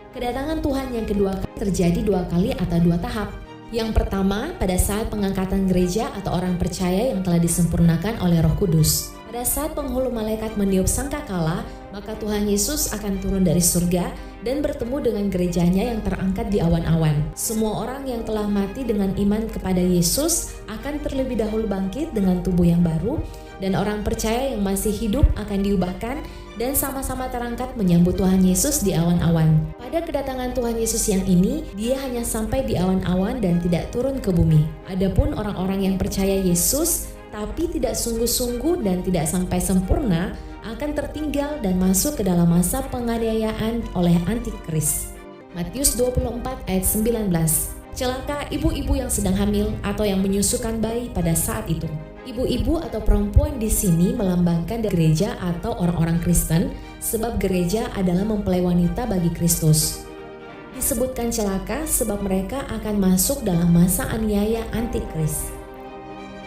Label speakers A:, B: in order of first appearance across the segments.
A: Kedatangan Tuhan yang kedua terjadi 2 kali atau 2 tahap. Yang pertama, pada saat pengangkatan gereja atau orang percaya yang telah disempurnakan oleh Roh Kudus. Pada saat penghulu malaikat meniup sangkakala, maka Tuhan Yesus akan turun dari surga dan bertemu dengan gerejanya yang terangkat di awan-awan. Semua orang yang telah mati dengan iman kepada Yesus akan terlebih dahulu bangkit dengan tubuh yang baru, dan orang percaya yang masih hidup akan diubahkan dan sama-sama terangkat menyambut Tuhan Yesus di awan-awan. Pada kedatangan Tuhan Yesus yang ini, dia hanya sampai di awan-awan dan tidak turun ke bumi. Adapun orang-orang yang percaya Yesus tapi tidak sungguh-sungguh dan tidak sampai sempurna akan tertinggal dan masuk ke dalam masa penganiayaan oleh antikris. Matius 24 ayat 19. Celaka ibu-ibu yang sedang hamil atau yang menyusukan bayi pada saat itu. Ibu-ibu atau perempuan di sini melambangkan gereja atau orang-orang Kristen, sebab gereja adalah mempelai wanita bagi Kristus. Disebutkan celaka sebab mereka akan masuk dalam masa aniaya antikris.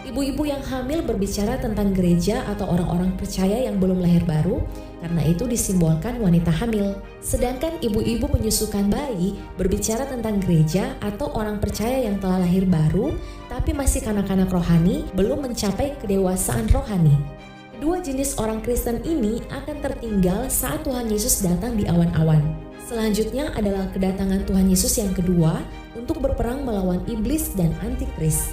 A: Ibu-ibu yang hamil berbicara tentang gereja atau orang-orang percaya yang belum lahir baru, karena itu disimbolkan wanita hamil. Sedangkan ibu-ibu menyusukan bayi berbicara tentang gereja atau orang percaya yang telah lahir baru, tapi masih kanak-kanak rohani, belum mencapai kedewasaan rohani. Kedua jenis orang Kristen ini akan tertinggal saat Tuhan Yesus datang di awan-awan. Selanjutnya adalah kedatangan Tuhan Yesus yang kedua untuk berperang melawan iblis dan antikris.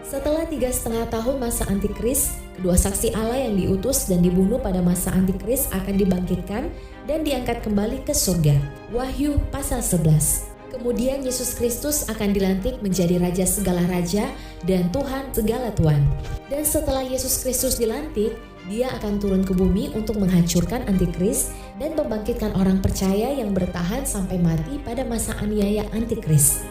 A: Setelah 3,5 tahun masa antikris, kedua saksi Allah yang diutus dan dibunuh pada masa antikris akan dibangkitkan dan diangkat kembali ke surga. Wahyu pasal 11. Kemudian Yesus Kristus akan dilantik menjadi Raja segala raja dan Tuhan segala Tuhan. Dan setelah Yesus Kristus dilantik, dia akan turun ke bumi untuk menghancurkan antikris dan membangkitkan orang percaya yang bertahan sampai mati pada masa aniaya antikris.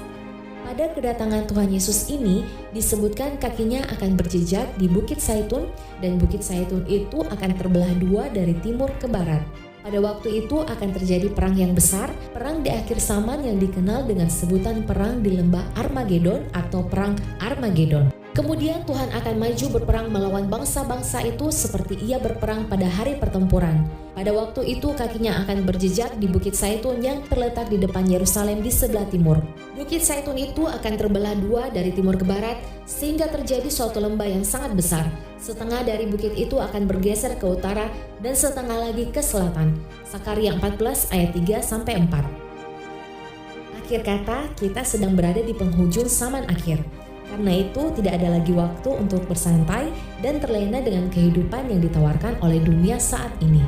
A: Pada kedatangan Tuhan Yesus ini disebutkan kakinya akan berjejak di Bukit Zaitun dan Bukit Zaitun itu akan terbelah dua dari timur ke barat. Pada waktu itu akan terjadi perang yang besar, perang di akhir zaman yang dikenal dengan sebutan perang di lembah Armagedon atau perang Armagedon. Kemudian Tuhan akan maju berperang melawan bangsa-bangsa itu seperti ia berperang pada hari pertempuran. Pada waktu itu kakinya akan berjejak di Bukit Zaitun yang terletak di depan Yerusalem di sebelah timur. Bukit Zaitun itu akan terbelah dua dari timur ke barat sehingga terjadi suatu lembah yang sangat besar. Setengah dari bukit itu akan bergeser ke utara dan setengah lagi ke selatan. Sakaria 14 ayat 3-4. Akhir kata, kita sedang berada di penghujung zaman akhir. Karena itu tidak ada lagi waktu untuk bersantai dan terlena dengan kehidupan yang ditawarkan oleh dunia saat ini.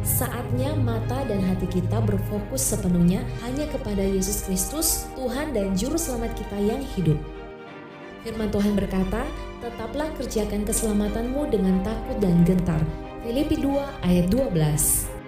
A: Saatnya mata dan hati kita berfokus sepenuhnya hanya kepada Yesus Kristus, Tuhan dan Juru Selamat kita yang hidup. Firman Tuhan berkata, tetaplah kerjakan keselamatanmu dengan takut dan gentar. Filipi 2 ayat 12.